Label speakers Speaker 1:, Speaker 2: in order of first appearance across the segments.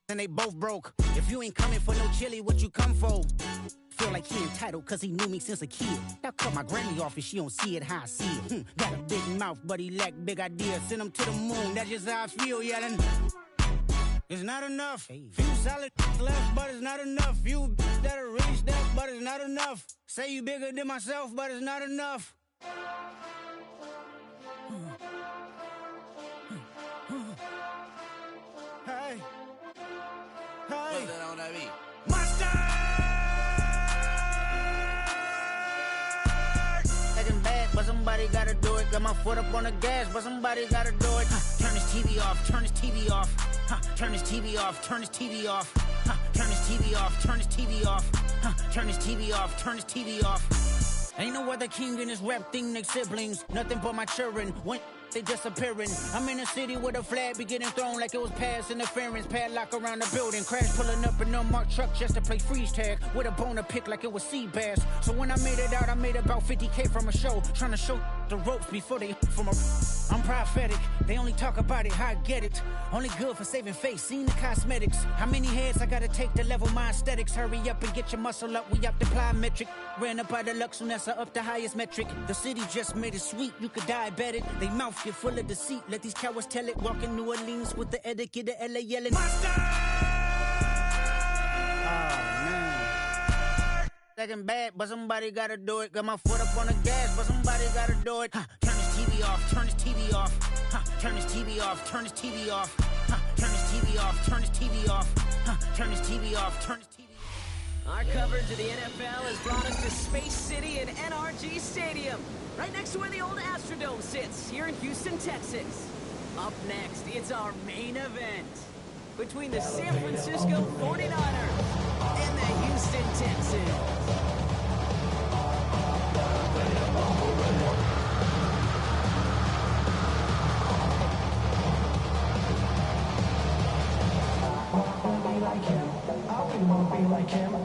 Speaker 1: and they both broke. If you ain't coming for no chili, what you come for? Feel like he entitled cause he knew me since a kid. I cut my granny off and she don't see it how I see it. Got a big mouth but he lack big ideas. Send him to the moon, that's just how I feel yelling. It's not enough. Few solid left, but it's not enough. Few that'll reach that, but it's not enough. Say you bigger than myself, but it's not enough. Hey. Hey. Monster! Acting bad, but somebody gotta do it. Got my foot up on the gas, but somebody gotta do it. Turn his TV off, turn his TV off. Turn his TV off, turn his TV off. Turn his TV off, turn his TV off. Turn his TV off, turn his TV off. Ain't no other king in this rap thing, they siblings. Nothing but my children. When they disappearing. I'm in a city where the flag be getting thrown like it was pass interference. Padlock around the building. Crash pulling up an unmarked truck just to play freeze tag. With a bone to pick like it was sea bass. So when I made it out, I made about 50K from a show. Trying to show the ropes before they from a... I'm prophetic. They only talk about it, how I get it. Only good for saving face, seen the cosmetics. How many heads I gotta take to level my aesthetics? Hurry up and get your muscle up, we up the plyometric. Ran up out of luck, soon as I up the highest metric. The city just made it sweet, you could diabetic. They mouth get full of deceit, let these cowards tell it. Walk in New Orleans with the etiquette of LA yelling Monster! Second bad, but somebody gotta do it. Got my foot up on the gas, but somebody gotta do it. Turn his TV off, turn his TV off. Turn his TV off, turn his TV off. Turn his TV off, turn his TV off. Turn his TV off, turn his TV off.
Speaker 2: Our coverage of the NFL has brought us to Space City and NRG Stadium, right next to where the old Astrodome sits, here in Houston, Texas. Up next, it's our main event between the San Francisco 49ers and the Houston Texans.
Speaker 3: Like him, I really wanna be like him. I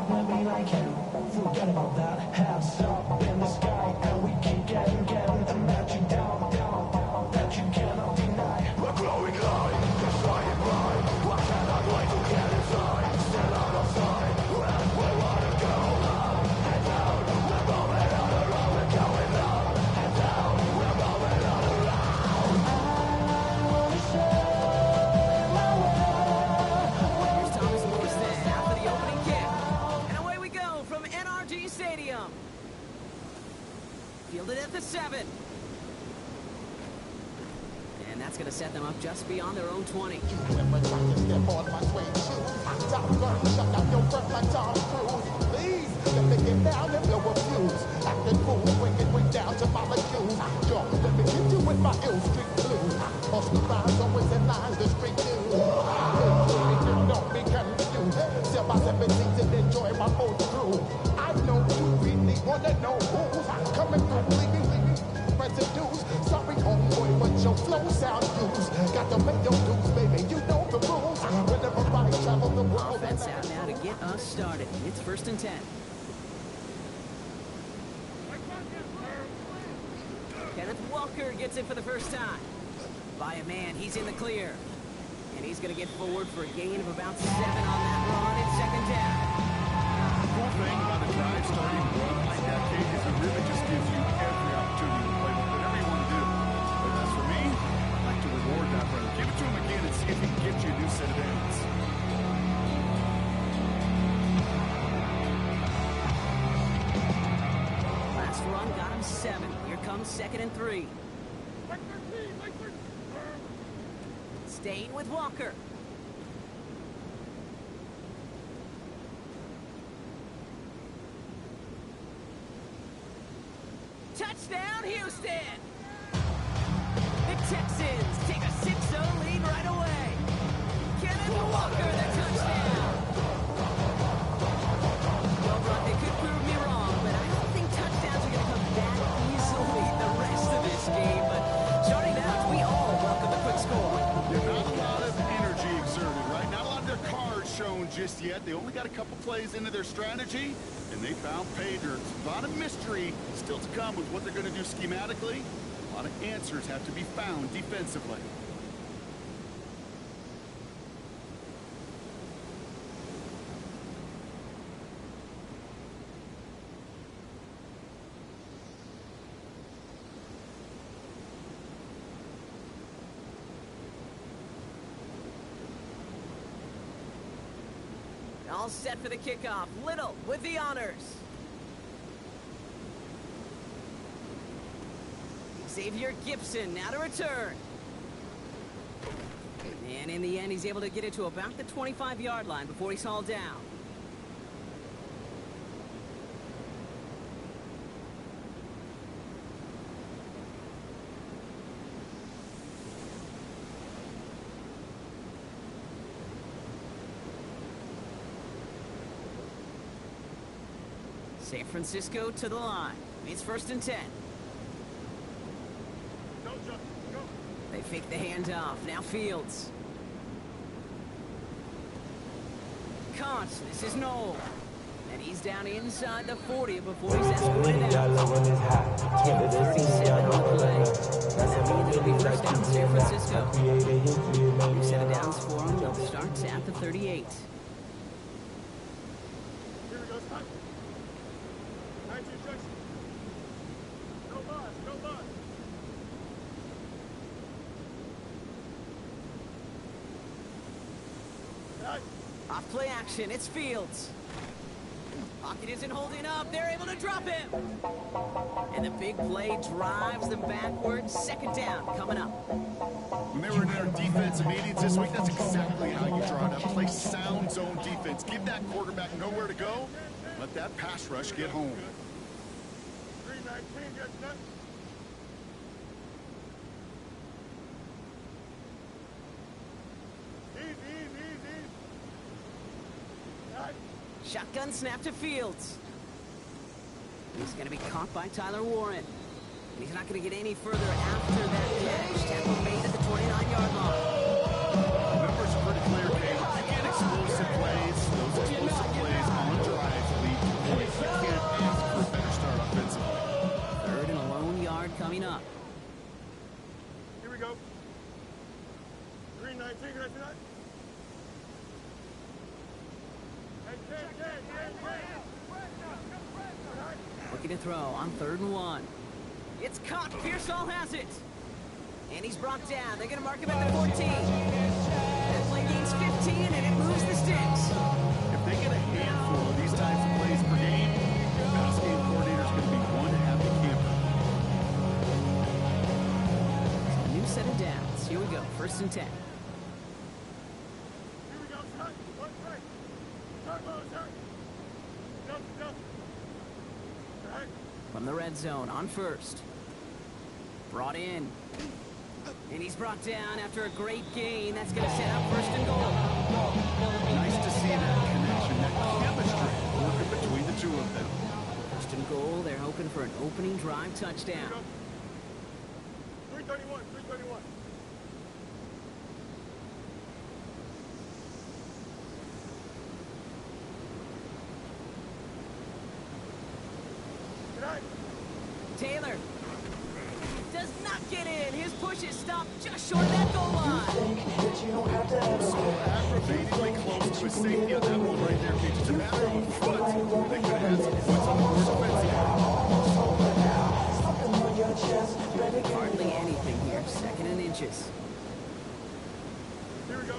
Speaker 3: wanna be like him. Forget about that. Halves up in the sky, and we keep getting the magic down, that you cannot deny. We're growing light, just flying by. What cannot wait to get inside? Still out of sight, and we wanna go up and down. We're going on the road, we're going up and down. We're going on the road. I wanna show.
Speaker 2: Fielded at the 7. And that's going to set them up just beyond their own 20.
Speaker 4: Please, let me get down and blow a fuse. Acting fool, bring it way down to molecules. Yo, let me hit you with my ill street blues. Oscar rhymes always in lines, the street news. Don't be confused. Sell my 17s and enjoy my old crew. I know you really wanna know who's coming through, leaving residues. Sorry, homeboy, but your flow sound used. Got to make your dues, baby. You know the rules. Whenever I travel the world.
Speaker 2: Offense out now to get us started. It's 1st and 10. Kenneth Walker gets it for the first time. By a man, he's in the clear. And he's going to get forward for a gain of about 7 on that run. It's 2nd down.
Speaker 5: The cool thing about a drive starting to run like that, Kate, is it really just gives you every opportunity to play with whatever you want to do. But as for me, I'd like to reward that run. Give it to him again and see if he can get you a new set of downs.
Speaker 2: Last run got him 7. Here comes 2nd and 3. Staying with Walker. Touchdown, Houston! The Texans take a 6-0 lead right away. Kenneth Walker, the touchdown! Well, Brock, they could prove me wrong, but I don't think touchdowns are going to come that easily the rest of this game. But starting out, we all welcome a quick score.
Speaker 5: Yeah, not a lot of energy exerted, right? Not a lot of their cards shown just yet. They only got a couple plays into their strategy, and they found pay dirt. A lot of mystery still to come with what they're going to do schematically. A lot of answers have to be found defensively.
Speaker 2: All set for the kickoff. Little with the honors. Xavier Gibson now to return. And in the end, he's able to get it to about the 25-yard line before he's hauled down. San Francisco to the line. It's 1st and 10. They fake the handoff. Now Fields. Caught. This is Noel. And he's down inside the 40 before he's escorted out. 37 on the play. That'll be first down San Francisco. New set of downs for him. They'll start at the 38. Off play action, it's Fields. Pocket isn't holding up, they're able to drop him. And the big play drives them backwards. 2nd down coming up.
Speaker 5: When they were in their defensive meetings this week, that's exactly how you draw it up. Play sound zone defense. Give that quarterback nowhere to go. Let that pass rush get home.
Speaker 4: 319 gets done.
Speaker 2: Shotgun snap to Fields. He's going to be caught by Tyler Warren. And he's not going to get any further after that catch. Tackle made at the 29-yard line.
Speaker 5: Numbers are pretty clear, Kate. You get explosive plays. Those explosive plays on drives lead to points. You can't ask for a better start offensively.
Speaker 2: 3rd and a lone yard coming up.
Speaker 4: Here we go. 319 gets done.
Speaker 2: Looking to throw on 3rd and 1. It's caught. Pearsall has it. And he's brought down. They're going to mark him at the 14. That play gains 15, and it moves the sticks.
Speaker 5: If they get a handful of these types of plays per game, the pass game coordinator's going to be one happy camper.
Speaker 2: So a new set of downs. Here we go. 1st and 10. From the red zone on 1st. Brought in. And he's brought down after a great gain. That's going to set up 1st and goal.
Speaker 5: Nice to see that connection, that chemistry working between the two of them.
Speaker 2: 1st and goal. They're hoping for an opening drive touchdown.
Speaker 4: 331, 331.
Speaker 2: Taylor does not get in. His push is stopped just short of that goal line.
Speaker 5: So aggravatingly close to a safety on that one right there, Kate. Just a matter of a foot. They could have had some points on the board offensively.
Speaker 2: Hardly anything here. 2nd and inches.
Speaker 4: Here we go.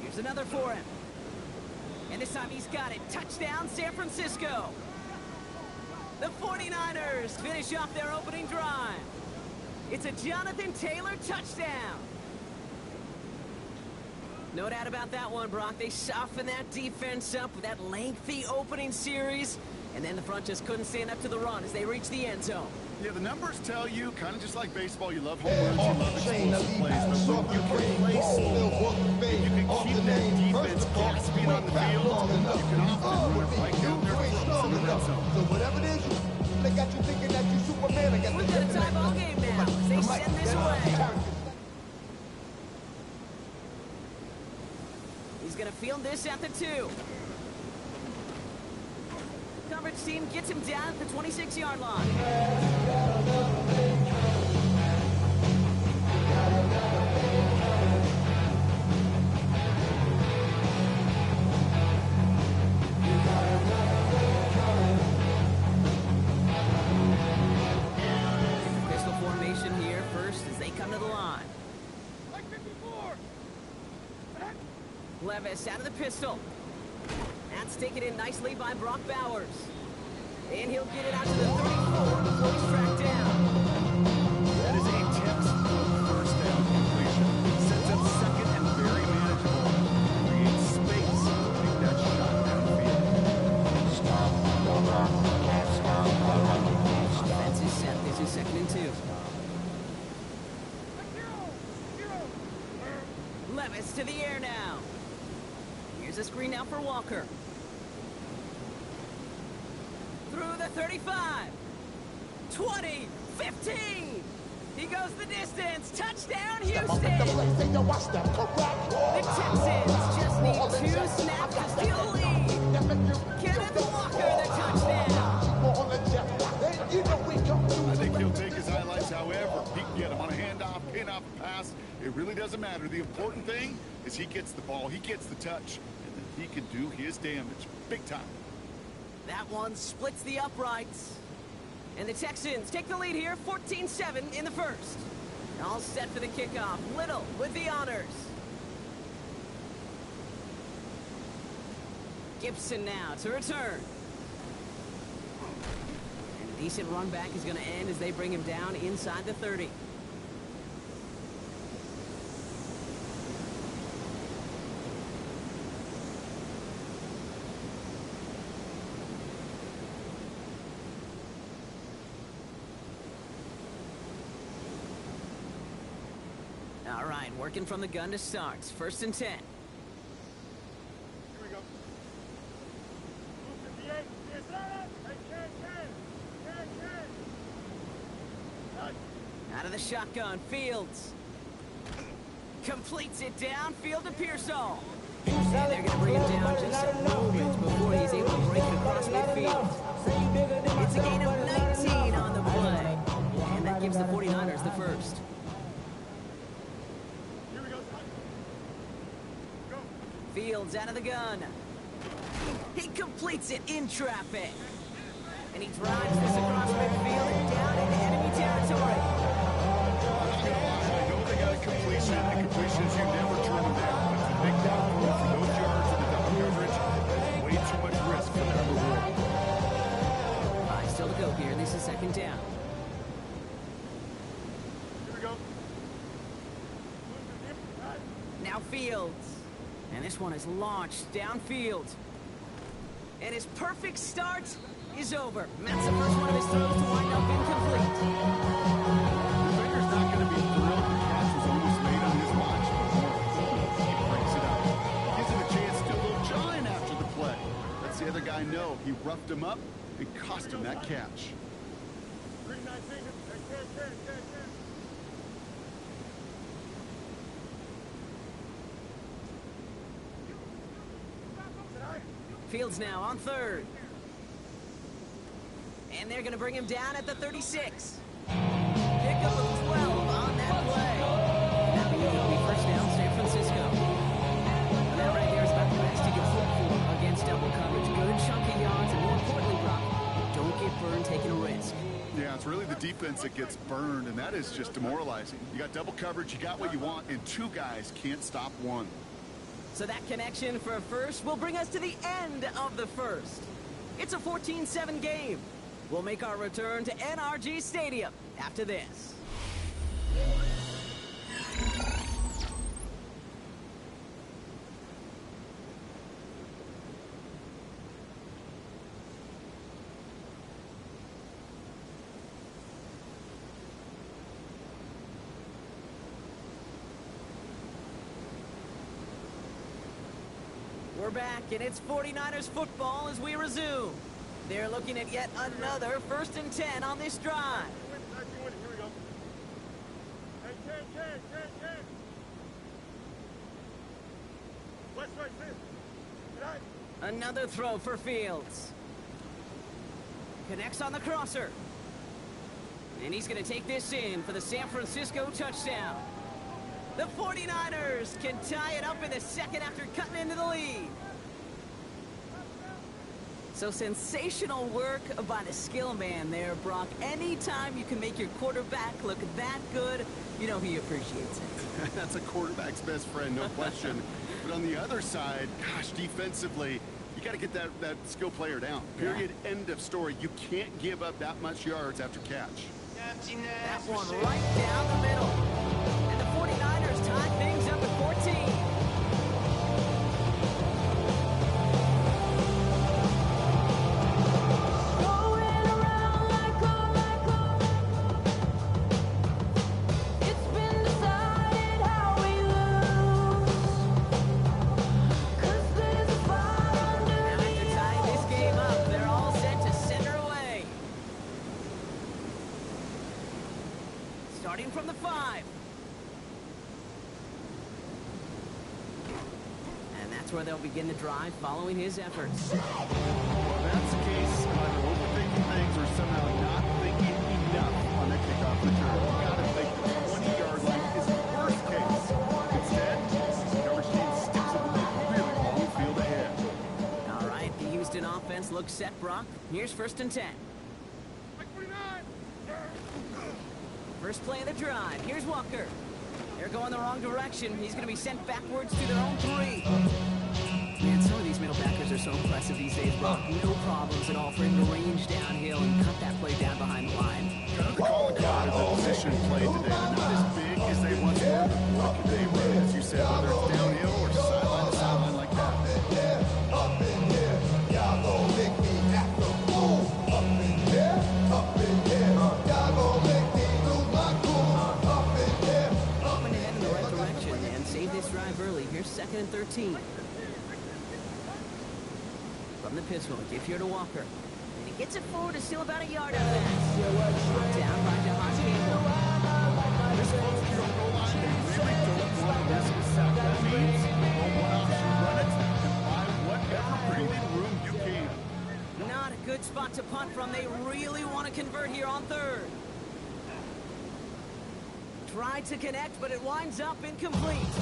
Speaker 2: Here's another for him. And this time he's got it. Touchdown, San Francisco. The 49ers finish off their opening drive. It's a Jonathan Taylor touchdown. No doubt about that one, Brock. They softened that defense up with that lengthy opening series. And then the front just couldn't stand up to the run as they reached the end zone.
Speaker 5: Yeah, the numbers tell you, kind of just like baseball, you love home runs, you love explosive plays, but when you can play slow, if you can keep that defense gasping on the field, you can often run it right down their throats in the red zone.
Speaker 4: So whatever it is, they got you thinking that you're Superman. I guess
Speaker 2: We've got a tie ball game now as they send this away. He's going to field this at the 2. Coverage team gets him down at the 26-yard line. Levis out of the pistol. That's taken in nicely by Brock Bowers. And he'll get it out to the 34 before he's tracked down.
Speaker 5: That is a textbook first down completion. Sets up second and very manageable. Creates space to take that shot downfield.
Speaker 2: Offense is set. This is 2nd and 2. Levis to the air now. Here's a screen now for Walker. Through the 35. 20. 15. He goes the distance. Touchdown, Houston. The Texans just need 2 snaps to steal the lead. Kenneth Walker, the touchdown.
Speaker 5: I think he'll take his highlights however he can get him on a handoff, pin off a pass. It really doesn't matter. The important thing is he gets the ball, he gets the touch, and then he can do his damage big time.
Speaker 2: That one splits the uprights. And the Texans take the lead here, 14-7 in the first. All set for the kickoff. Little with the honors. Gibson now to return. And a decent run back is going to end as they bring him down inside the 30. All right, working from the gun to start. 1st and 10.
Speaker 5: Here we go.
Speaker 2: Out of the shotgun, Fields. Completes it downfield to Pearsall. And they're going to bring him down just a moment before he's able to break it across midfield. It's a gain of 19 on the play. And that gives the 49ers the first. Fields out of the gun. He completes it in traffic. And he drives this across midfield and down into enemy territory.
Speaker 5: I know they got a completion, and completions you never turn them down. But it's a big downfield for those yards in the double coverage. There's way too much risk for that reward.
Speaker 2: 5 still to go here. This is 2nd down.
Speaker 5: Here we go.
Speaker 2: Now Fields. And this one is launched downfield. And his perfect start is over. That's the first one of his throws to wind up incomplete.
Speaker 5: The Baker's not going to be thrilled the catch was almost made on his watch. He breaks it up. Gives him a chance to do a little giant after the play. Lets the other guy know he roughed him up and cost him that catch.
Speaker 2: Fields now on 3rd. And they're going to bring him down at the 36. Pickup of 12 on that play. Now it'll be 1st down, San Francisco. And that right there is about the best you can hope for against double coverage. Good chunky yards, and more importantly, Brock, don't get burned taking a risk.
Speaker 5: Yeah, it's really the defense that gets burned, and that is just demoralizing. You got double coverage, you got what you want, and 2 guys can't stop 1.
Speaker 2: So that connection for a first will bring us to the end of the first. It's a 14-7 game. We'll make our return to NRG Stadium after this. We're back, and it's 49ers football as we resume. They're looking at yet another 1st and 10 on this drive. Another throw for Fields. Connects on the crosser. And he's going to take this in for the San Francisco touchdown. The 49ers can tie it up in the second after cutting into the lead. So sensational work by the skill man there, Brock. Anytime you can make your quarterback look that good, you know he appreciates it.
Speaker 5: That's a quarterback's best friend, no question. But on the other side, gosh, defensively, you got to get that skill player down. Period. Yeah. End of story. You can't give up that much yards after catch.
Speaker 2: That one right down the middle. And the 49ers tie things up at 14. Starting from the 5. And that's where they'll begin the drive following his efforts.
Speaker 5: Well, if that's the case, either overthinking things or somehow not thinking enough on that kickoff return. You got to think the 20-yard line is the worst case. Instead, the coverage team sticks with the really long field ahead.
Speaker 2: All right, the Houston offense looks set, Brock. Here's 1st and 10. First play of the drive. Here's Walker. They're going the wrong direction. He's going to be sent backwards to their own 3. Man, some of these middle backers are so impressive these days, Brock. No problems at all for him to range downhill and cut that play down behind the line.
Speaker 5: The calling card of the position play today. They're not as big as they once were. What can they run, as you said, whether it's downhill or sideline to sideline like that?
Speaker 4: Up in here, y'all gon' make me act a fool. Up in here, y'all gon' make me lose my cool. Up in here,
Speaker 2: Moving ahead in the right direction and save this drive early. Here's 2nd and 13. From the pistol, give here to Walker. And he gets it forward to steal about a yard out of that. Brought down by Jahan Campbell.
Speaker 5: This close to your goal line, they really don't want to risk a sack. That means roll one option, run it, and buy whatever breathing room you can.
Speaker 2: Not a good spot to punt from. They really want to convert here on 3rd. Tried to connect, but it winds up incomplete.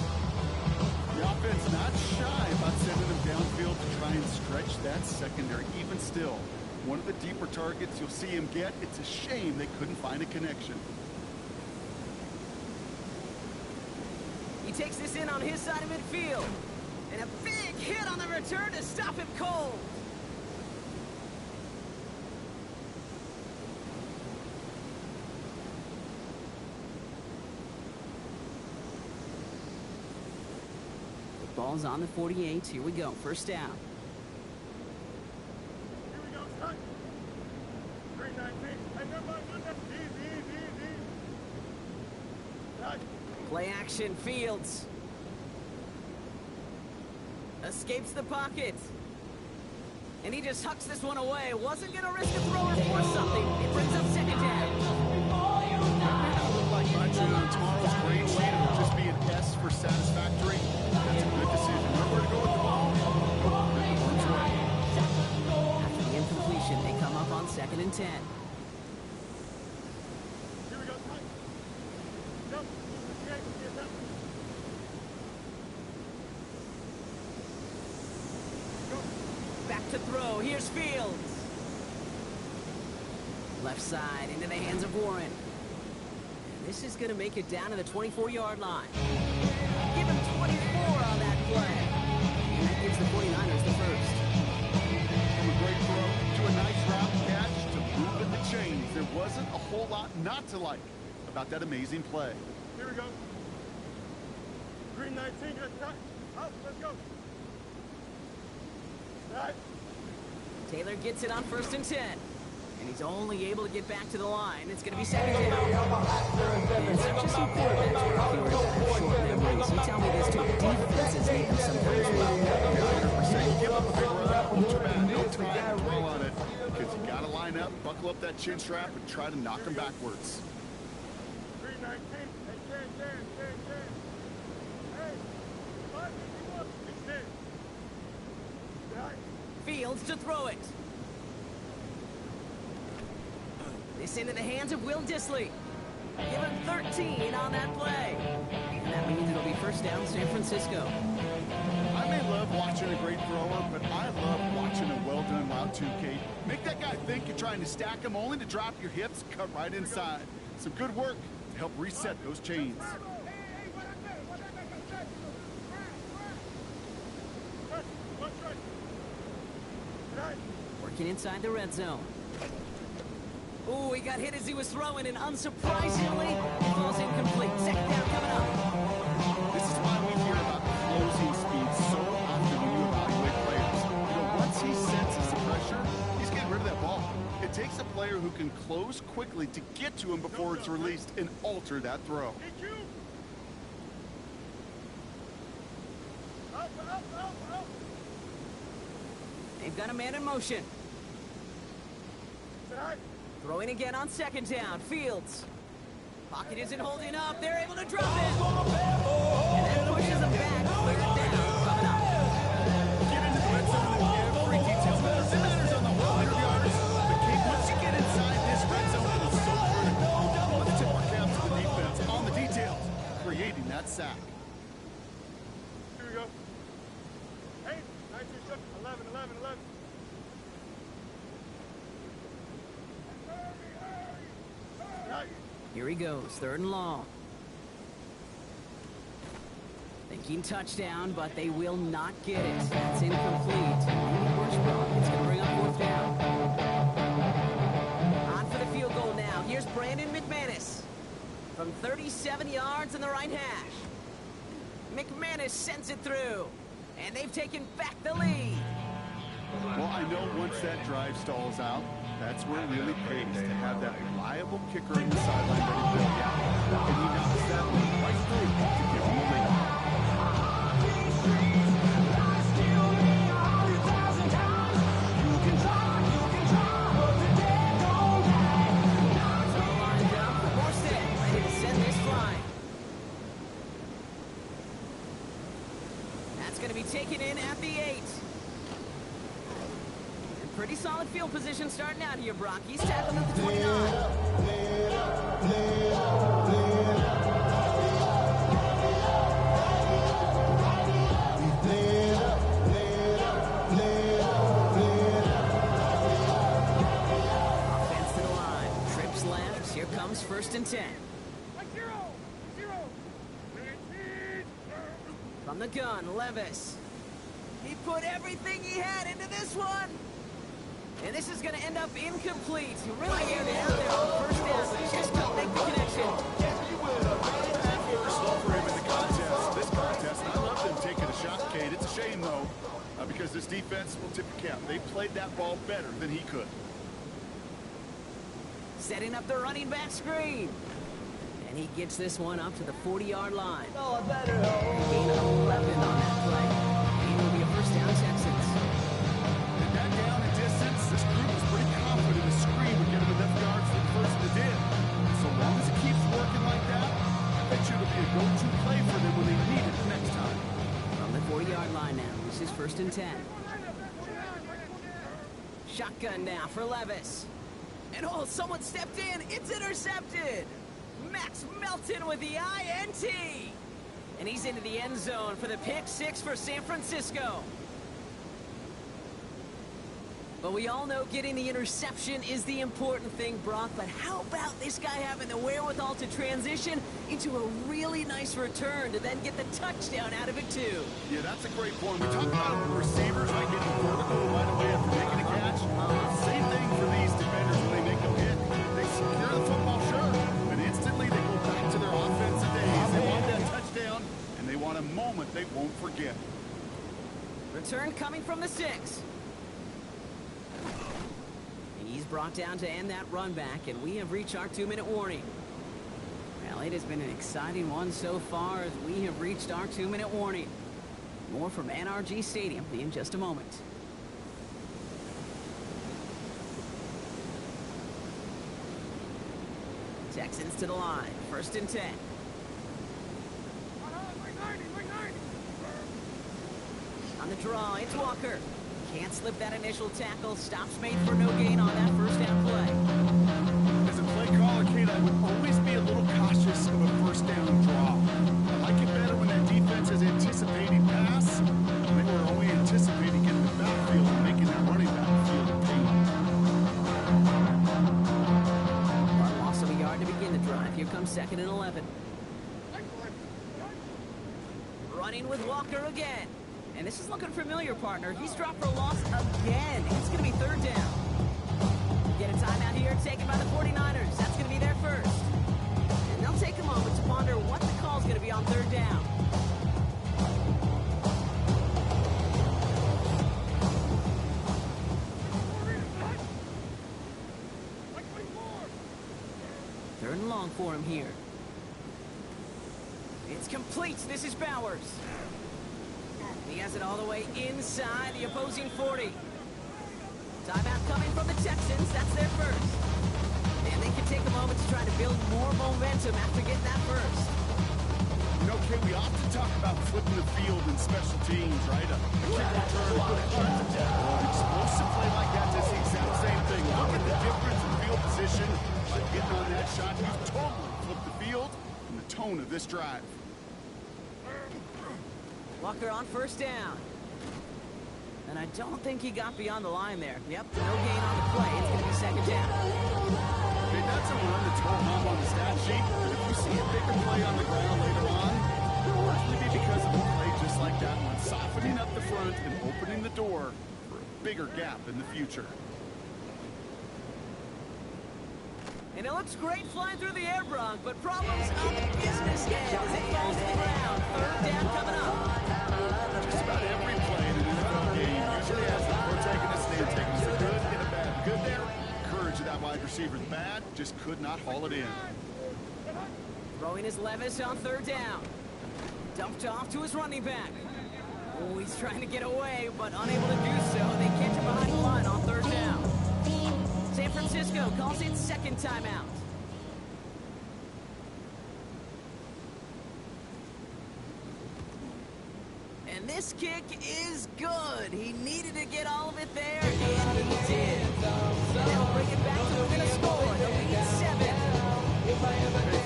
Speaker 5: The offense not shy about sending them downfield to try and stretch that secondary. Even still, one of the deeper targets you'll see him get. It's a shame they couldn't find a connection.
Speaker 2: He takes this in on his side of midfield. And a big hit on the return to stop him cold. Ball's on the 48. Here we go. 1st down.
Speaker 6: Here we go, son. 319. Easy.
Speaker 2: Play action. Fields. Escapes the pocket. And he just hucks this one away. Wasn't going to risk a throw or force something. It brings up 2nd down.
Speaker 5: Like tomorrow's grade sheet, it'll just be an S for satisfactory. That's a good decision. Where to go with the ball?
Speaker 2: After the incompletion, they come up on 2nd and 10.
Speaker 6: Here we go, son. Jump.
Speaker 2: Back to throw. Here's Fields. Left side into the hands of Warren. And this is going to make it down to the 24-yard line. Give him 24 on that play. And that gives the 49ers the 1st.
Speaker 5: From a great throw to a nice route catch to moving the chains. There wasn't a whole lot not to like about that amazing play.
Speaker 6: Here we go. 319, get it. Up, let's go. Right.
Speaker 2: Taylor gets it on 1st and 10. And he's only able to get back to the line. It's going to be 2nd down. And it's not just some quarterbacks who are short memories. You tell me this too. Defenses need them sometimes well.
Speaker 5: 100%. You give up a big run, ultra bad. No time to dwell on it because you got to line up, buckle up that chin strap, and try to knock them backwards.
Speaker 6: 319. Hey, Jan. Hey, 551. Extend. Right.
Speaker 2: Fields to throw it. This into the hands of Will Dissly. Give him 13 on that play. And that means it'll be 1st down San Francisco.
Speaker 5: I may love watching a great thrower, but I love watching a well-done route too, Kate. Make that guy think you're trying to stack him only to drop your hips, cut right inside. Some good work to help reset those chains.
Speaker 2: Working inside the red zone. Ooh, he got hit as he was throwing, and unsurprisingly, it falls incomplete. Second down coming up.
Speaker 5: This is why we hear about closing speed so often when you evaluate players. You know, once he senses the pressure, he's getting rid of that ball. It takes a player who can close quickly to get to him before it's released and alter that throw.
Speaker 2: They've got a man in motion. Throwing again on second down. Fields. Pocket isn't holding up. They're able to drop it. And that pushes them back. Clear it down. Coming up.
Speaker 5: Get into the red zone and every detail matters. It matters on the 100 yards. But Kate, once you get inside this red zone, it is so critical. Let's tip our cap to the defense on the details, creating that sack.
Speaker 6: Here we go. 8, 19, 11, 11, 11.
Speaker 2: Here he goes. Third and long. Thinking touchdown, but they will not get it. That's incomplete. It's going to bring up fourth down. On for the field goal now. Here's Brandon McManus. From 37 yards in the right hash. McManus sends it through. And they've taken back the lead.
Speaker 5: Well, I know once that drive stalls out, that's where it really pays to have that reliable kicker in the sideline ready to go. And he knocks that one right through to give him the lead.
Speaker 2: Lined up for Morstead, ready to send this flying. That's going to be taken in at the 8. Pretty solid field position starting out here, Brock. He's tackled at the 29. Offense to the line. Trips left. Here comes first and 10. From the gun, Levis. He put everything he had into this one. And this is going to end up incomplete. He really aired it out there on first down, but just couldn't make the connection.
Speaker 5: Slow for him in the contest. This contest, and I love them taking a shot, Kate. It's a shame, though, because this defense will tip the cap. They played that ball better than he could.
Speaker 2: Setting up the running back screen. And he gets this one up to the 40-yard line. Gain of 11 on that play. It will be a first down, Texans.
Speaker 5: And that down and distance, this group was pretty confident the screen would get him enough yards for the person that did. So long as it keeps working like that, I bet you it'll be a go-to play for them when they need it the next time.
Speaker 2: From the 40-yard line now. This is first and 10. Shotgun now for Levis. And oh, someone stepped in. It's intercepted. Max Melton with the INT. And he's into the end zone for the pick 6 for San Francisco. But we all know getting the interception is the important thing, Brock. But how about this guy having the wherewithal to transition into a really nice return to then get the touchdown out of it, too?
Speaker 5: Yeah, that's a great point. We talk about it with receivers, like getting vertical right away after making a catch. Same thing for these defenders when they make a hit. They secure the football, sure, but instantly they go back to their offensive days. They want that touchdown, and they want a moment they won't forget.
Speaker 2: Return coming from the 6. He's brought down to end that run back, and we have reached our 2-minute warning. Well, it has been an exciting one so far as we have reached our 2-minute warning. More from NRG Stadium in just a moment. Texans to the line. First and 10. On the draw, it's Walker. Can't slip that initial tackle. Stops made for no gain on that first down play.
Speaker 5: As a play caller, Kate, I would always be a little cautious of a first down draw. I like it better when that defense is anticipating pass. They were only
Speaker 2: 2nd and 11. Running with Walker again. And this is looking familiar, partner. He's dropped for a loss again. It's going to be 3rd down. Get a timeout here taken by the 49ers. That's going to be their first. And they'll take a moment to ponder what the call is going to be on 3rd down. Third and long for him here. It's complete. This is Bowers. He has it all the way inside the opposing 40. Timeout coming from the Texans. That's their first. And they can take a moment to try to build more momentum after getting that first.
Speaker 5: You know, Kay, we often talk about flipping the field in special teams, right? A kick return, a good punt. An explosive play like that does the exact same thing. Look at the difference in field position by getting on that shot. You've totally flipped the field and the tone of this drive.
Speaker 2: Walker on 1st down. And I don't think he got beyond the line there. Yep, no gain on the play. It's going to be 2nd down.
Speaker 5: Okay, that's a run that's home on the stat sheet. But if you see a bigger play on the ground later on, it'll likely be because of a play just like that one, softening up the front and opening the door for a bigger gap in the future.
Speaker 2: And it looks great flying through the air, Bronk, but problems on the business end as it falls to the ground. 3rd down coming up.
Speaker 5: Just about every play in an NFL game usually has the protagonist name taken as a good and a bad. Good there, courage of that wide receiver's bad, just could not haul it in.
Speaker 2: Throwing his Levis on 3rd down. Dumped off to his running back. Oh, he's trying to get away, but unable to do so. They catch him behind the line on 3rd down. San Francisco calls it 2nd timeout. And this kick is good. He needed to get all of it there, and he did. And they'll bring it back to within a score. They'll lead 7.
Speaker 5: Hey,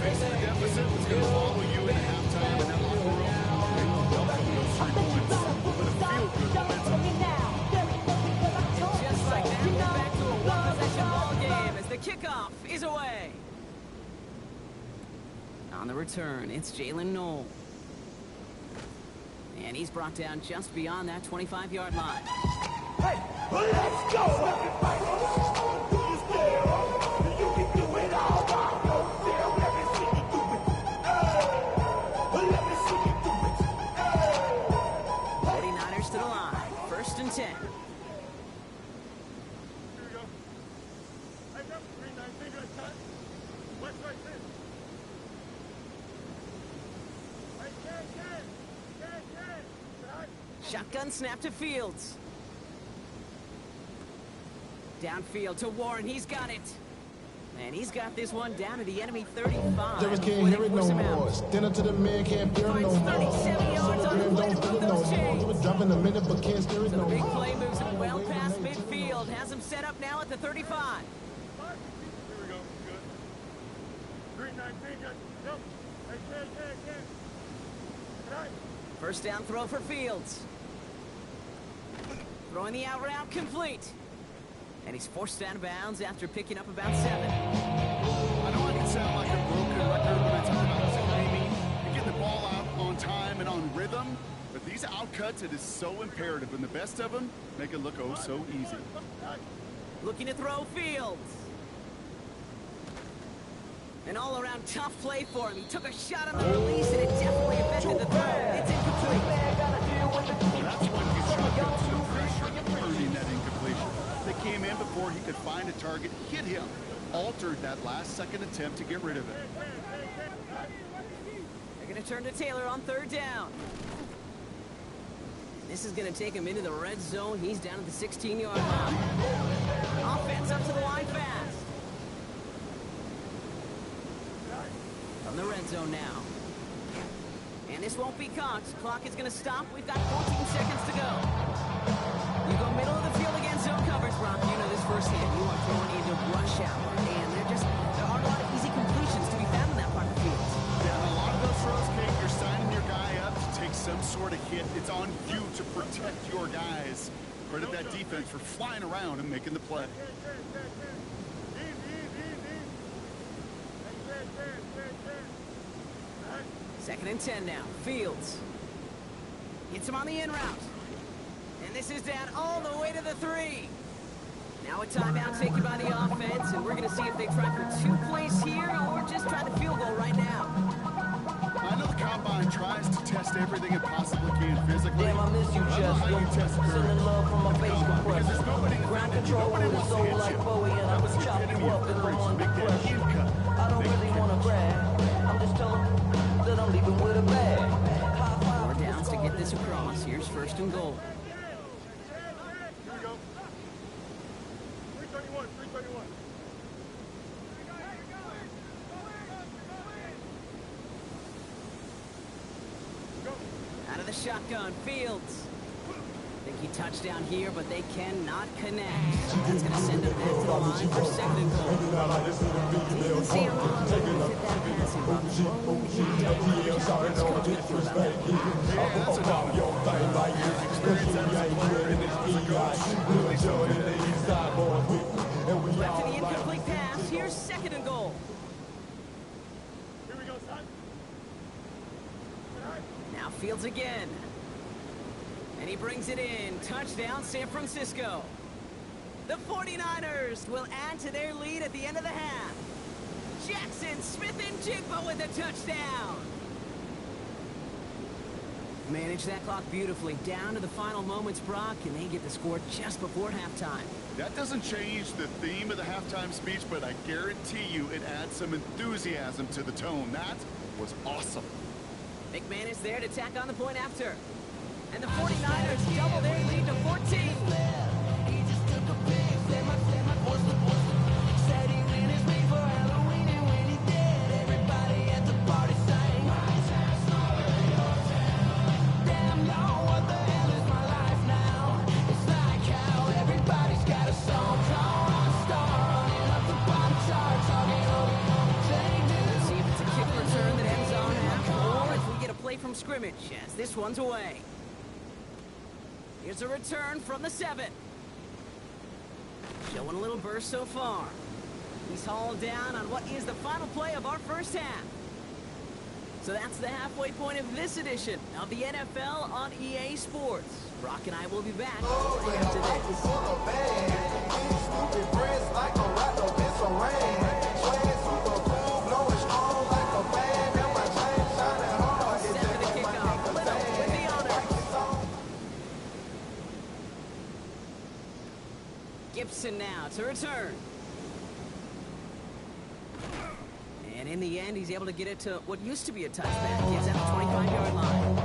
Speaker 5: facing the deficit was going to follow you in halftime in that locker room. They welcome those 3 points. But a feel-good momentum.
Speaker 2: Just like that, we're back to a one-possession ball game as the kickoff is away. On the return, it's Jalen Knoll. And he's brought down just beyond that 25-yard line.
Speaker 3: Hey, let's go! You can do it all by yourself. Let me see you do it. Let me see you do it.
Speaker 2: 49ers to the line. 1st and 10.
Speaker 6: Here we go. Hey, go. 3-9, good touch. West right there. Hey, Ken.
Speaker 2: Shotgun snap to Fields. Downfield to Warren. He's got it. And he's got this one down to the enemy 35.
Speaker 7: Devils can't hear it no more. Dinner to the man can't hear it no more.
Speaker 2: 37 yards on the play to move those chains.
Speaker 7: Dropping a minute but can't steer it
Speaker 2: So
Speaker 7: no
Speaker 2: the big
Speaker 7: more.
Speaker 2: play moves him well past midfield. Has him set up now at the 35.
Speaker 6: Here we go. Good. 3-9, good. Yep. Hey, Ken. Right.
Speaker 2: 1st down throw for Fields. Throwing the out route complete. And he's forced out of bounds after picking up about 7.
Speaker 5: I know I can sound like a broken record when I talk about timing and getting the ball out on time and on rhythm, but these outcuts, it is so imperative, and the best of them make it look oh so easy.
Speaker 2: Looking to throw Fields. An all-around tough play for him. He took a shot on the release, and it definitely affected the throw. It's incomplete.
Speaker 5: That's when you should get some pressure earning that incompletion. They came in before he could find a target, hit him, altered that last-second attempt to get rid of it.
Speaker 2: They're going to turn to Taylor on 3rd down. This is going to take him into the red zone. He's down at the 16-yard line. Offense up to the line fast. From the red zone now. And this won't be caught. Clock is going to stop. We've got 14 seconds to go. You go middle of the field against zone coverage, Brock. You know this firsthand. You are throwing into rush hour. And there aren't a lot of easy completions to be found in that part of the field.
Speaker 5: Yeah, and a lot of those throws, Kate, you're signing your guy up to take some sort of hit. It's on you to protect your guys. Credit that defense for flying around and making the play.
Speaker 2: Second and 10 now. Fields. Hits him on the in route. And this is down all the way to the 3. Now a timeout taken by the offense, and we're going to see if they try for 2 plays here or just try the field goal right now.
Speaker 5: I know the Combine tries to test everything it possibly can physically.
Speaker 3: Damn, I miss you,
Speaker 5: I don't know how you
Speaker 3: Justin.
Speaker 5: test courage.
Speaker 3: Sending love from my face
Speaker 5: Because
Speaker 3: compressor.
Speaker 5: there's nobody
Speaker 3: Ground
Speaker 5: defending you.
Speaker 3: control
Speaker 5: Nobody
Speaker 3: with a
Speaker 5: wants to
Speaker 3: soul
Speaker 5: hit
Speaker 3: like
Speaker 5: you.
Speaker 3: Bowie, and I
Speaker 5: That was
Speaker 3: was
Speaker 5: the
Speaker 3: chopping
Speaker 5: epitome
Speaker 3: you
Speaker 5: of
Speaker 3: up in the
Speaker 5: courage to
Speaker 3: one
Speaker 5: make that
Speaker 3: pressure.
Speaker 5: in cut.
Speaker 3: I don't really wanna brag. I'm just telling that I'm leaving with a bag. High five.
Speaker 2: 4 downs to get this across. Here's first and goal.
Speaker 6: Here we go. 331, 331.
Speaker 2: Out of the shotgun, Fields. Think he touched down here, but they cannot connect. So that's going to send him back to the line for second and goal. Didn't see him on the fit that passing box.
Speaker 5: Yeah, that's a double. Years experience as a player and as a coach. Really something.
Speaker 2: Left to the incomplete pass. Here's second and goal.
Speaker 6: Here we go, son.
Speaker 2: Now Fields again. And he brings it in. Touchdown, San Francisco. The 49ers will add to their lead at the end of the half. Jackson Smith-Njigba with a touchdown. Managed that clock beautifully. Down to the final moments, Brock, and they get the score just before halftime.
Speaker 5: That doesn't change the theme of the halftime speech, but I guarantee you it adds some enthusiasm to the tone. That was awesome.
Speaker 2: McMahon is there to tack on the point after. And the 49ers double their lead to 14. See if it's a kick return that ends on half, or if we get a play from scrimmage, as this one's away. Here's a return from the 7. Showing a little burst so far. He's hauled down on what is the final play of our first half. So that's the halfway point of this edition of the NFL on EA Sports. Brock and I will be back right after this. Set for the kickoff. Little with the honors. Gibson now to return. And in the end, he's able to get it to what used to be a touchback. Gets at the 25-yard line.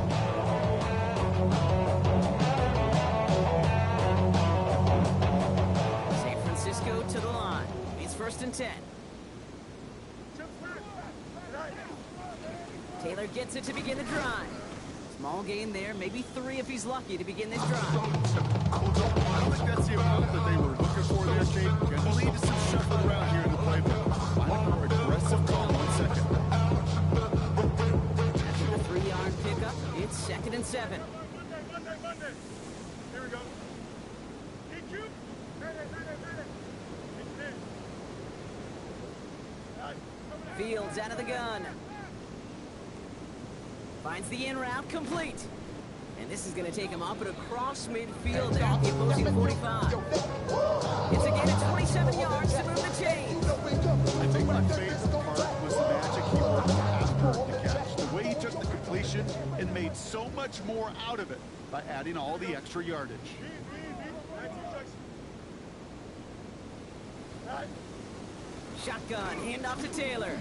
Speaker 2: San Francisco to the line. It's first and 10. Taylor gets it to begin the drive. Small gain there, maybe 3 if he's lucky to begin this drive.
Speaker 5: I don't think that's the amount that they were looking for there, Kate. Going to lead to some shuffling around here in the playbook. Find a more aggressive call. 1 second.
Speaker 2: After the 3-yard pickup, it's second and 7.
Speaker 6: Monday. Here we go. DQ.
Speaker 2: Fields out of the gun. Finds the in route complete. And this is going to take him up and across midfield at the opposing 45. It's a gain of 27 yards to move the chains.
Speaker 5: I think my favorite part was the magic he worked after the catch. The way he took the completion and made so much more out of it by adding all the extra yardage.
Speaker 2: Shotgun, handoff to Taylor.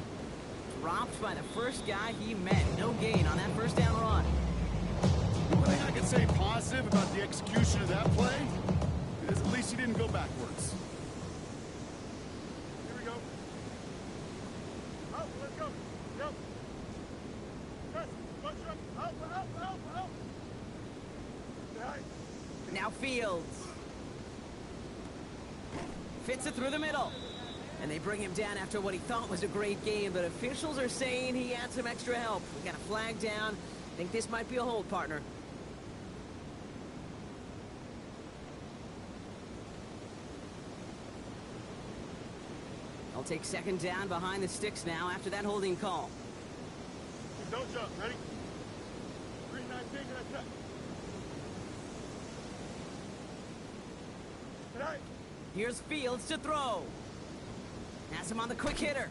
Speaker 2: Dropped by the first guy he met. No gain on that first down run.
Speaker 5: The only thing I can say positive about the execution of that play is at least he didn't go backwards.
Speaker 6: Here we go. Out, let's go. Yep. Press, punch up, out. Behind.
Speaker 2: Now Fields. Fits it through the middle. And they bring him down after what he thought was a great game, but officials are saying he had some extra help. We got a flag down. Think this might be a hold, partner. I'll take second down behind the sticks now after that holding call.
Speaker 6: Don't jump. Ready? 3-19, gonna cut. Tonight.
Speaker 2: Here's Fields to throw. Has him on the quick hitter.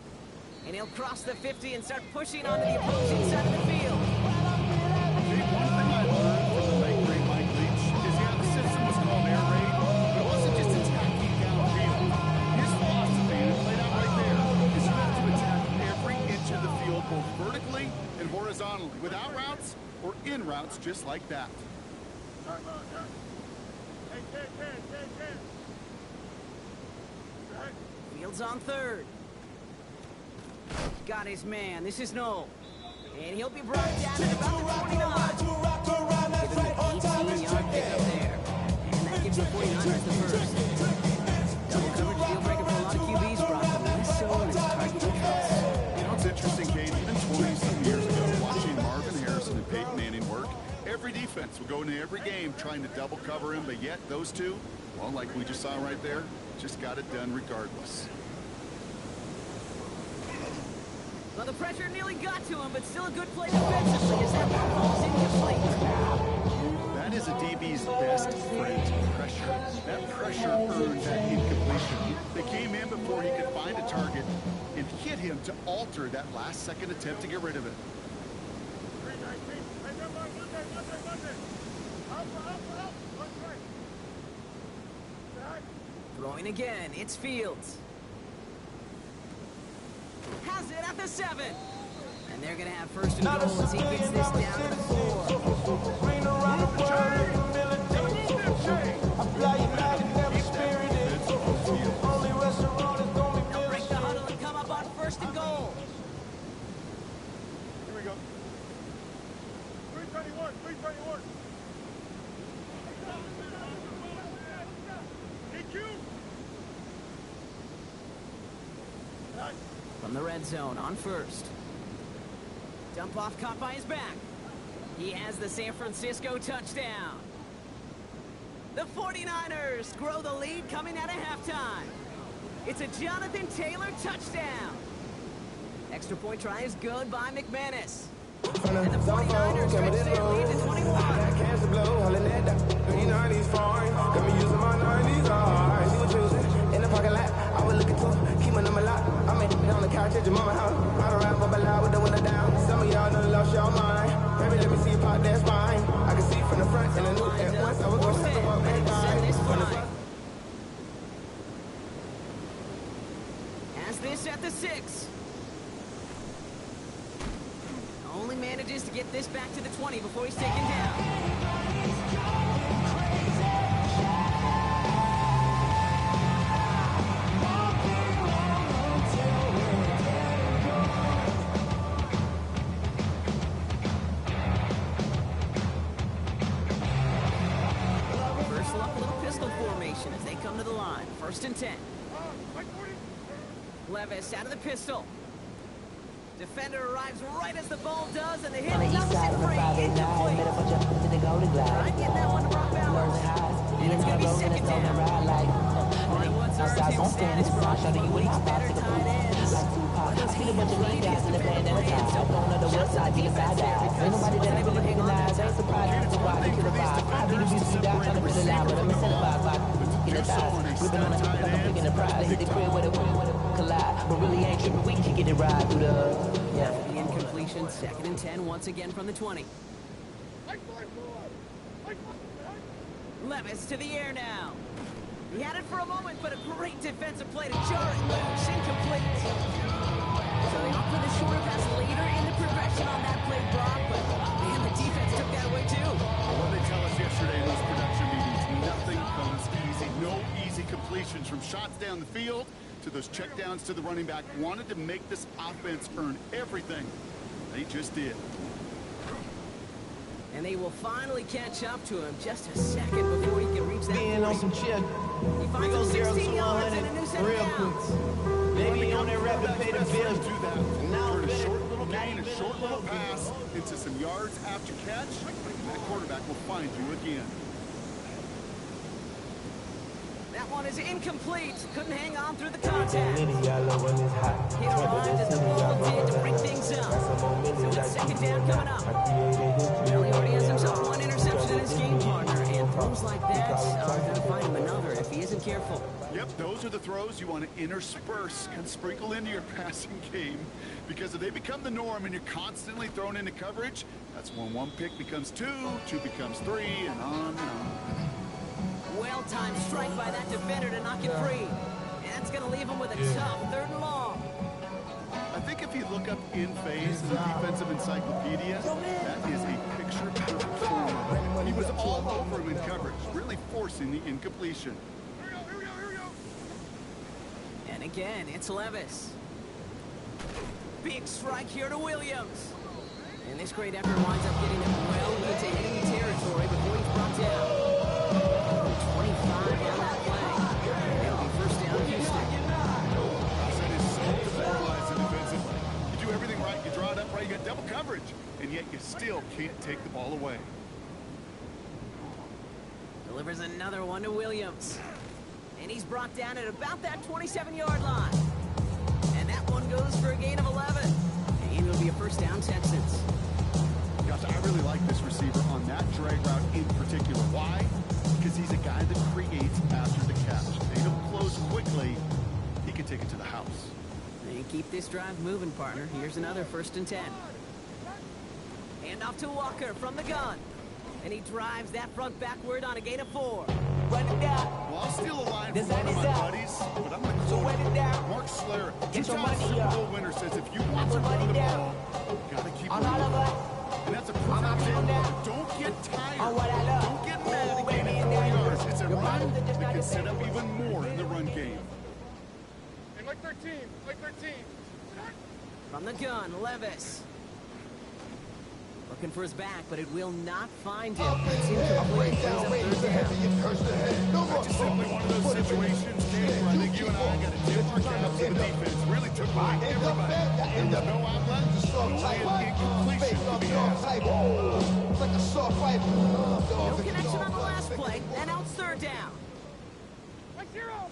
Speaker 2: And he'll cross the 50 and start pushing onto the opposing side of the field.
Speaker 5: One thing I learned from the late great Mike Leach is, yeah, the system was called air raid, but it wasn't just attacking downfield. His philosophy, and it played out right there, is you have to attack every inch of the field, both vertically and horizontally, without routes or in routes, just like that.
Speaker 6: Hey, 10. Right.
Speaker 2: Fields on third. Got his man. This is Noel. And he'll be brought down at about the 49. Give him an 18-yard pickup there. And that gives the 49ers the first. Double coverage deal breaker for a lot of QBs, Brock, but less so when it's targeting cuts.
Speaker 5: You know, it's interesting, Kate, even 20-some years ago, watching Marvin Harrison and Peyton Manning work, every defense would go into every game trying to double cover him, but yet those two, well, like we just saw right there, just got it done regardless.
Speaker 2: Well, the pressure nearly got to him, but still a good play defensively as that one falls incomplete.
Speaker 5: That is a DB's best friend, pressure. That pressure earned that incompletion. They came in before he could find a target and hit him to alter that last-second attempt to get rid of it.
Speaker 6: 3-19. Hey, come on, one day. Up. One right. Right.
Speaker 2: Throwing again, it's Fields. Has it at the 7. And they're going to have first and goal as he gets this down to the 4. They'll break the huddle and come up on first and goal.
Speaker 6: Here we go. 321. DQ. Right.
Speaker 2: From the red zone on first. Dump off caught by his back. He has the San Francisco touchdown. The 49ers grow the lead coming out of halftime. It's a Jonathan Taylor touchdown. Extra point try is good by McManus. And the 49ers stretch their lead to 21.
Speaker 8: Cancer blow, hollering at that. 90s foreign. Got me using my 90s eyes. See what you was in the parking lot. I was looking to keep my number locked. I made it on the couch at your mama house. I don't rap up loud with the window down. Some of y'all done lost your mind. Baby, let me see you pop that spine. I can see from the front and I knew at once I was going to set them up and die.
Speaker 2: Has this at the 6. Only manages to get this back to the 20 before he's taken down. First up, little pistol formation as they come to the line. First and 10. Levis out of the pistol. Defender arrives right as the ball does, and the hit is free, incomplete. Trying to get that one to Brock Bowers. And it's going to be second down. On what's our team status, Brock, one of the league's better tight ends. One of the team's previous defensive plans, so just on defense there because wasn't able to hang on that time.
Speaker 8: But really ain't tripping, we can get it right through the
Speaker 2: The incompletion, second and 10, once again from the 20. Levis to the air now. He had it for a moment, but a great defensive play to jar it loose, incomplete. So they opt for the shorter pass later in the progression on that play, Brock, but man, the defense took that away too.
Speaker 5: What did they tell us yesterday in those production meetings? Nothing comes easy. No easy completions from shots down the field to those checkdowns to the running back. Wanted to make this offense earn everything. They just did.
Speaker 2: And they will finally catch up to him just a second before he can reach that 40.
Speaker 8: on some chill.
Speaker 2: He finds him 16 yards and a new set of downs.
Speaker 8: Maybe on that rapid pay the bill.
Speaker 5: Do that. Turn a short little gain, a short little pass into some yards after catch. And that quarterback will find you again.
Speaker 2: That one is incomplete. Couldn't hang on through the contact.
Speaker 8: Mini yellow when it's hot.
Speaker 2: He arrived at the ball did to break things up. So it's second down coming up. Well, he already has himself one interception in his game, partner. And throws like that are going to find him another if he isn't careful.
Speaker 5: Yep, those are the throws you want to intersperse and sprinkle into your passing game. Because if they become the norm and you're constantly thrown into coverage, that's when one pick becomes two becomes three, and on and on.
Speaker 2: Well-timed strike by that defender to knock it free. And that's going to leave him with a tough 3rd and long.
Speaker 5: I think if you look up in phase in the defensive encyclopedia, that is a picture-perfect form. He was all over him in coverage, really forcing the incompletion.
Speaker 6: Here we go.
Speaker 2: And again, it's Levis. Big strike here to Williams. And this great effort winds up getting him well into enemy territory before he's brought down. 25 down that play. It'll be first down Houston.
Speaker 5: That is so demoralizing defensively. You do everything right, you draw it up right, you get double coverage, and yet you still can't take the ball away.
Speaker 2: Delivers another one to Williams. And he's brought down at about that 27-yard line. And that one goes for a gain of 11. And it'll be a first down Texans.
Speaker 5: Gosh, I really like this receiver on that drag route in particular. Why? Because he's a guy that creates after the catch. They don't close quickly. He can take it to the house.
Speaker 2: And keep this drive moving, partner. Here's another 1st and 10. Hand off to Walker from the gun. And he drives that front backward on a gain of 4.
Speaker 8: Run it down.
Speaker 5: Well, I'll steal a line from
Speaker 8: Design
Speaker 5: one of my
Speaker 8: is out.
Speaker 5: buddies, but I'm going to
Speaker 8: So
Speaker 5: quote
Speaker 8: run it down.
Speaker 5: Mark Schlereth,
Speaker 8: Get your
Speaker 5: two-time
Speaker 8: money
Speaker 5: Super
Speaker 8: up.
Speaker 5: Bowl winner, says if you want to
Speaker 8: Put
Speaker 5: run
Speaker 8: money
Speaker 5: the
Speaker 8: down.
Speaker 5: ball, you got to keep
Speaker 8: On
Speaker 5: running.
Speaker 8: all of us.
Speaker 5: And that's a
Speaker 8: On
Speaker 5: perfect
Speaker 8: my people
Speaker 5: example.
Speaker 8: now.
Speaker 5: Don't get tired.
Speaker 8: On what I love.
Speaker 5: Don't get mad at
Speaker 8: Ooh,
Speaker 5: gaining
Speaker 8: baby,
Speaker 5: 4
Speaker 8: and
Speaker 5: yards. It's a
Speaker 8: your
Speaker 5: run
Speaker 8: bottom
Speaker 5: that
Speaker 8: just not
Speaker 5: can
Speaker 8: the
Speaker 5: set
Speaker 8: same.
Speaker 5: up even more in the run game.
Speaker 6: In like 13.
Speaker 2: From the gun, Levis. Looking for his back, but it will not find him. It's incomplete. Brings up 3rd down.
Speaker 5: That's just simply one of those situations, Kate, where I think you and I got to tip our caps to the defense. Really took away everybody. There was no outlet, only an incompletion to be had.
Speaker 2: No connection on the last play, and now it's 3rd down.
Speaker 6: 0.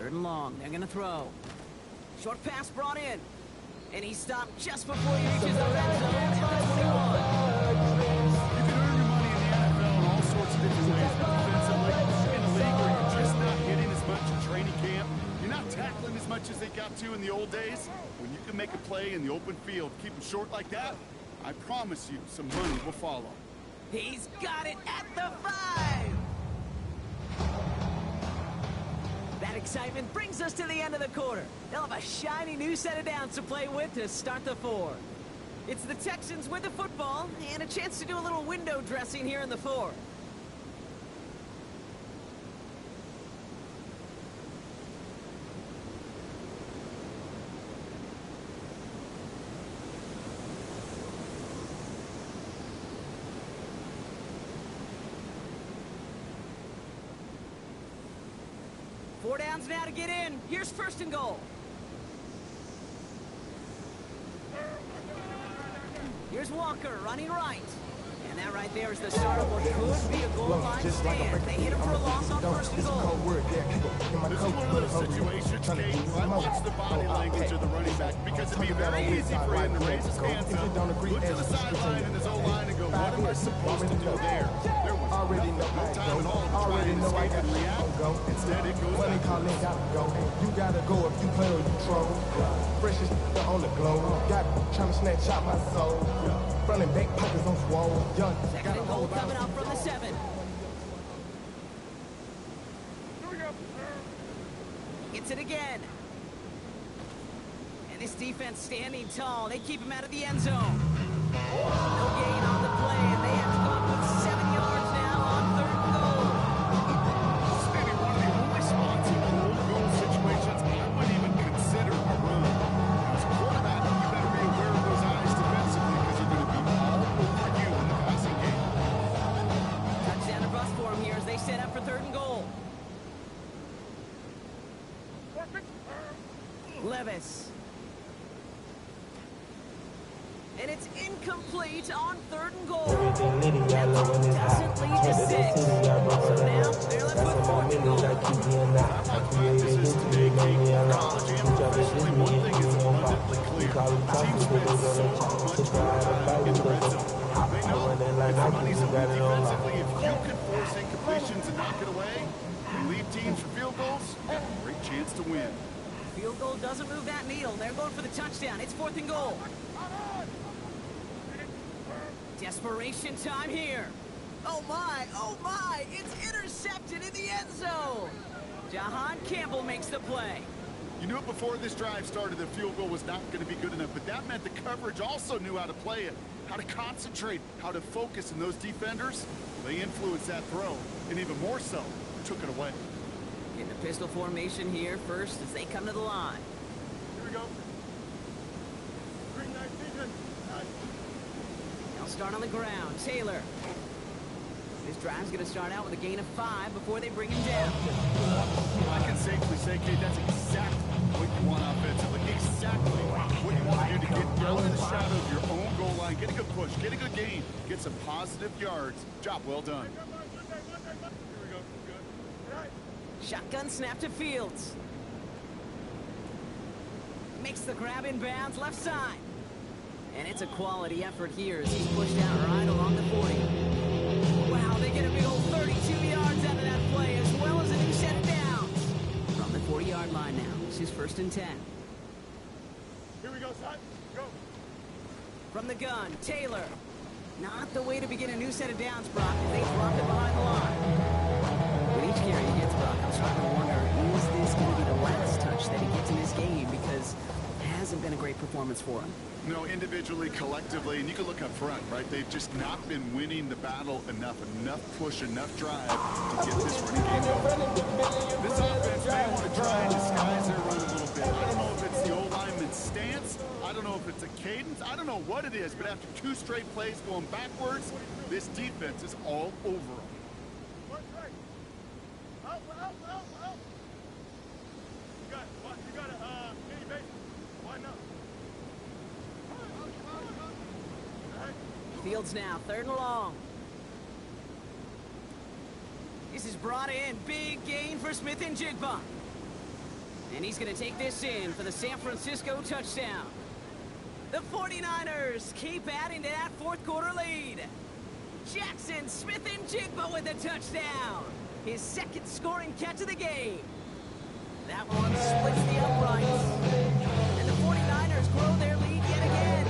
Speaker 2: 3rd and long, they're going to throw. Short pass brought in. And he stopped just before he reaches the red zone at the 21.
Speaker 5: You can earn your money in the NFL in all sorts of different ways, but defensively, in a league where you're just not hitting as much in training camp, you're not tackling as much as they got to in the old days, when you can make a play in the open field, keep them short like that, I promise you some money will follow.
Speaker 2: He's got it at the 5. That excitement brings us to the end of the quarter. They'll have a shiny new set of downs to play with to start the 4. It's the Texans with the football and a chance to do a little window dressing here in the 4. Four downs now to get in. Here's 1st and goal. Here's Walker running right. And that right there is the start of what could be a goal line stand. They hit him for a loss on 1st and goal.
Speaker 5: This is one of those situations, Kate, where I watch the body language of the running back because it'd be very easy for him to raise his hands up, look to the sideline and his O-line and go, what am I supposed to do there? There was no time at all to try and escape and react. Instead, it goes back to
Speaker 7: You gotta go if you play or you troll. Freshest on the globe. Got trying to snatch out my soul. Front and back pockets on swole. Young.
Speaker 2: 2nd and goal coming up from the 7.
Speaker 6: Here we go.
Speaker 2: Gets it again. And this defense standing tall. They keep him out of the end zone. No gain on the play, and they have to go up with 7 yards now on 3rd and goal.
Speaker 5: This may be one of the only spots in goal goal situations I wouldn't even consider a run. As a quarterback, you better be aware of those eyes defensively because they're going to be all over you in the passing game.
Speaker 2: Touchdown to bust for him here as they set up for 3rd and goal. Levis. And it's incomplete on 3rd and goal.
Speaker 7: Everything litty,
Speaker 2: That
Speaker 7: y'all know when it's hot.
Speaker 2: doesn't lead to
Speaker 7: Head to the
Speaker 2: 6.
Speaker 7: city, y'all know
Speaker 2: So
Speaker 7: what
Speaker 2: now
Speaker 7: it is.
Speaker 2: they're left
Speaker 7: That's
Speaker 2: with
Speaker 7: in my
Speaker 2: 4th and
Speaker 7: millies,
Speaker 2: goal.
Speaker 7: I keep getting out. I created history, it made me a lot. You drop it, this me, and you won't pop. We call it chocolate, but they go to chop. Sit down, have a fight, we go to hop. I run that like Nike, we got it on lock.
Speaker 5: Defensively, if you can force incompletions and knock it away, and lead teams for field goals, you have a great chance to win.
Speaker 2: Field goal doesn't move that needle. They're going for the touchdown. It's 4th and goal. Desperation time here. Oh my, it's intercepted in the end zone. Jahan Campbell makes the play.
Speaker 5: You knew it before this drive started, the field goal was not going to be good enough, but that meant the coverage also knew how to play it, how to concentrate, how to focus, and those defenders, well, they influenced that throw, and even more so, took it away.
Speaker 2: Getting a pistol formation here first as they come to the line.
Speaker 6: Here we go. Green night vision.
Speaker 2: They'll start on the ground. Taylor. This drive's going to start out with a gain of 5 before they bring him down.
Speaker 5: I can safely say, Kate, that's exactly what you want offensively. Exactly what you want to do to get out of the shadow of your own goal line, get a good push, get a good gain, get some positive yards. Job well done.
Speaker 6: Here we go. Good. Right.
Speaker 2: Shotgun snap to Fields. Makes the grab in bounds left side. And it's a quality effort here as he's pushed out right along the 40. Wow, they get a big old 32 yards out of that play as well as a new set of downs. From the 40-yard line now. This is 1st and 10.
Speaker 6: Here we go, son. Go.
Speaker 2: From the gun, Taylor. Not the way to begin a new set of downs, Brock, as they drop it behind the line. With each carry he gets, Brock, I'm starting to wonder, is this going to be the last touch that he gets in this game? Because it hasn't been a great performance for him.
Speaker 5: No, individually, collectively, and you can look up front, right? They've just not been winning the battle enough push, enough drive to get this running game going. This offense may want to try and disguise their run a little bit. I don't know if it's the old lineman's stance. I don't know if it's a cadence. I don't know what it is, but after 2 straight plays going backwards, this defense is all over them.
Speaker 6: What's right? Out. You got a mini base. Why not?
Speaker 2: Fields now, 3rd and long. This is brought in. Big gain for Smith and Jigba. And he's going to take this in for the San Francisco touchdown. The 49ers keep adding to that 4th quarter lead. Jackson Smith and Jigba with a touchdown. His 2nd scoring catch of the game. That one splits the uprights. And the 49ers grow their lead yet again.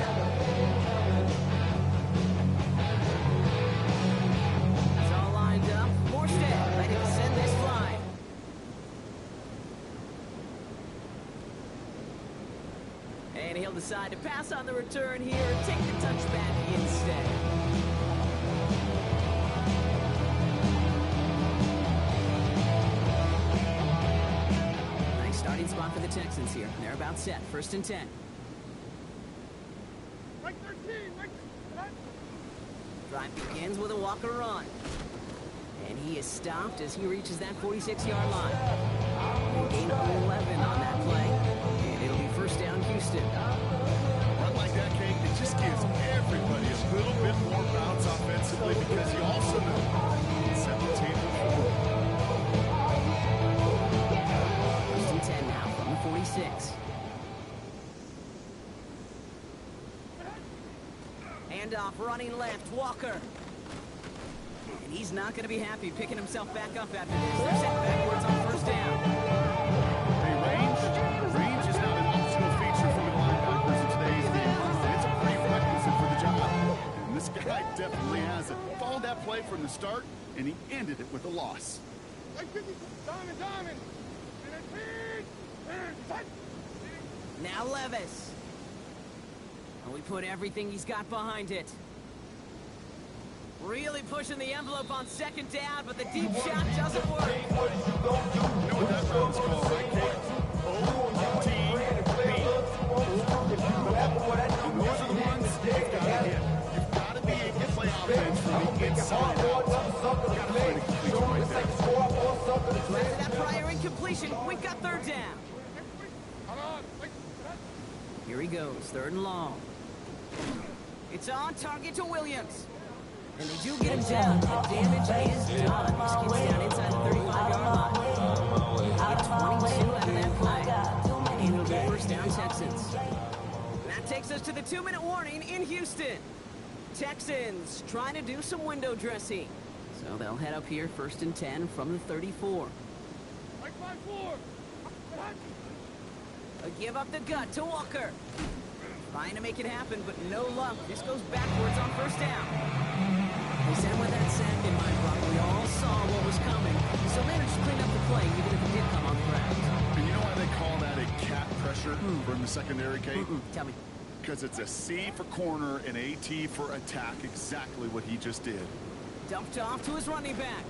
Speaker 2: It's all lined up. Morstead ready to send this flying. And he'll decide to pass on the return here and take the touchback instead. Nice starting spot for the Texans here. They're about set. 1st and 10.
Speaker 6: Right 13.
Speaker 2: Drive begins with a Walker run. And he is stopped as he reaches that 46-yard line. A gain of 11 on that play. And it'll be 1st down Houston.
Speaker 5: Run like that, Kate, it just gives everybody a little bit more bounce offensively because you also know you can set the table forward.
Speaker 2: 1st and 10 now from the 46. Handoff running left, Walker. And he's not going to be happy picking himself back up after this. They're set backwards on 1st down.
Speaker 5: Hey, range is not an optional feature for the linebackers in today's game. It's a prerequisite for the job. And this guy definitely has it. Followed that play from the start, and he ended it with a loss.
Speaker 6: Diamond.
Speaker 2: Now Levis. And we put everything he's got behind it. Really pushing the envelope on 2nd down, but the deep shot doesn't work.
Speaker 5: You know what that round's called, right, Kate? O-T-B. And those are the ones you've got to hit. You've got to be able to play offense from the inside out. You've got to find a completion right there.
Speaker 2: After that prior incompletion, we've got 3rd down. Here he goes, 3rd and long. It's on target to Williams. And they do get him down. And damage is done. This kid's down inside the 35-yard line. Get 22 out of that play. And it'll be first down Texans. That takes us to the 2-minute warning in Houston. Texans trying to do some window dressing. So they'll head up here first and 10 from the 34. Give up the gut to Walker. Trying to make it happen, but no luck. This goes backwards on first down. They said with that sack in mind, Brock, we all saw what was coming. So managed to clean up the play, even if it did come on the ground.
Speaker 5: And you know why they call that a cat pressure from the secondary, Kate?
Speaker 2: Tell me.
Speaker 5: Because it's a C for corner and a T for attack. Exactly what he just did.
Speaker 2: Dumped off to his running back.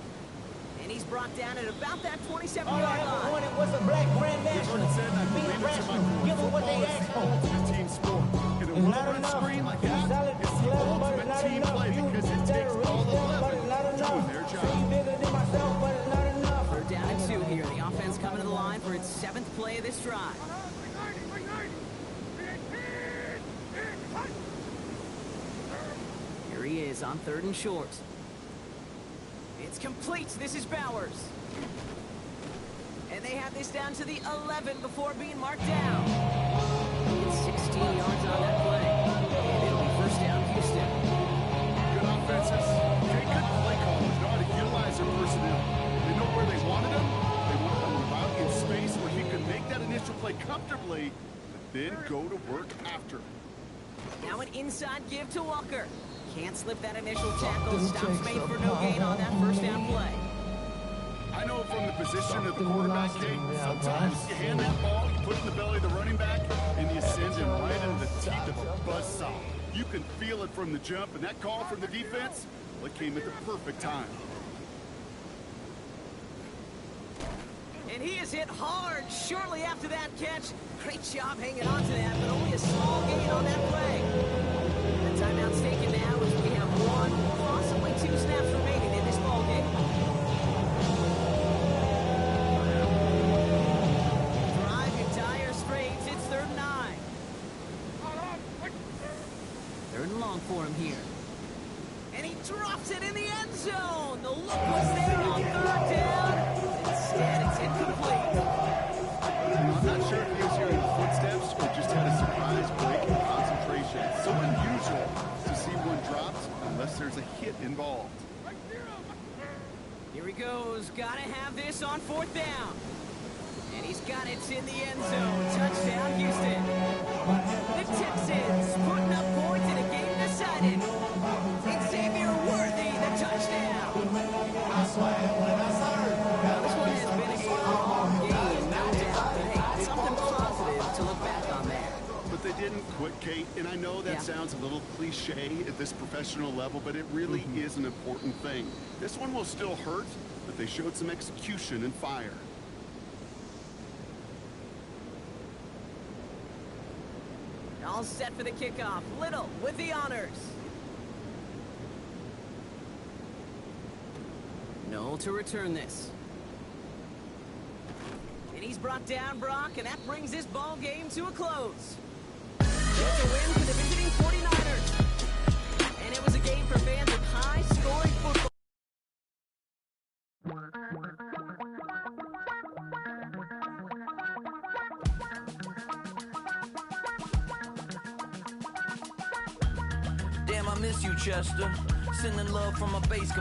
Speaker 2: And he's brought down at about that 27-yard line.
Speaker 1: What's a black brand
Speaker 5: Jordan said, I believe it's in my core.
Speaker 1: Give them what they ask for.
Speaker 5: It's a team sport. And a well-run screen like that is the ultimate team play because it takes all 11 doing their job.
Speaker 2: Third down and 2 here. The offense coming to the line for its 7th play of this drive. Here he is on 3rd and short. It's complete. This is Bowers. And they have this down to the 11 before being marked down. It's 16 yards on that play. And it'll be first down Houston.
Speaker 5: Good offenses. They good play callers know how to utilize their personnel. They know where they wanted him. They wanted him out in space where he could make that initial play comfortably, but then go to work after.
Speaker 2: Now an inside give to Walker. Can't slip that initial tackle. Stops made for no gain on that first down play.
Speaker 5: I know from the position of the quarterback, Kate, sometimes you hand that ball, you put it in the belly of the running back, and you send him right into the teeth of a buzzsaw. You can feel it from the jump, and that call from the defense, well, it came at the perfect time.
Speaker 2: And he is hit hard shortly after that catch. Great job hanging on to that, but only a small gain on that play. The timeout's taken now as we have 1, possibly 2 snaps remaining in this ballgame. Drive in dire straits. It's 3rd and 9. 3rd and long for him here. And he drops it in the end zone. The look was there on 3rd down. Instead, it's incomplete.
Speaker 5: I'm not sure if he was hearing footsteps or just had a surprise break in concentration. It's so unusual to see one dropped unless there's a hit involved.
Speaker 2: Here he goes. Gotta have this on 4th down. And he's got it in the end zone. Touchdown, Houston. The Texans putting up points in a game decided. Xavier Worthy, the touchdown. This one has been a long game, no doubt. But hey, something positive to look back on there.
Speaker 5: But they didn't quit, Kate, and I know that sounds a little cliche at this professional level, but it really is an important thing. This one will still hurt, but they showed some execution and fire.
Speaker 2: All set for the kickoff. Little with the honors. Noel to return this. And he's brought down Brock, and that brings this ball game to a close. It's a win for the visiting 49ers. And it was a game for fans of high-scoring football.
Speaker 9: Damn, I miss you, Chester. Sending love from my base.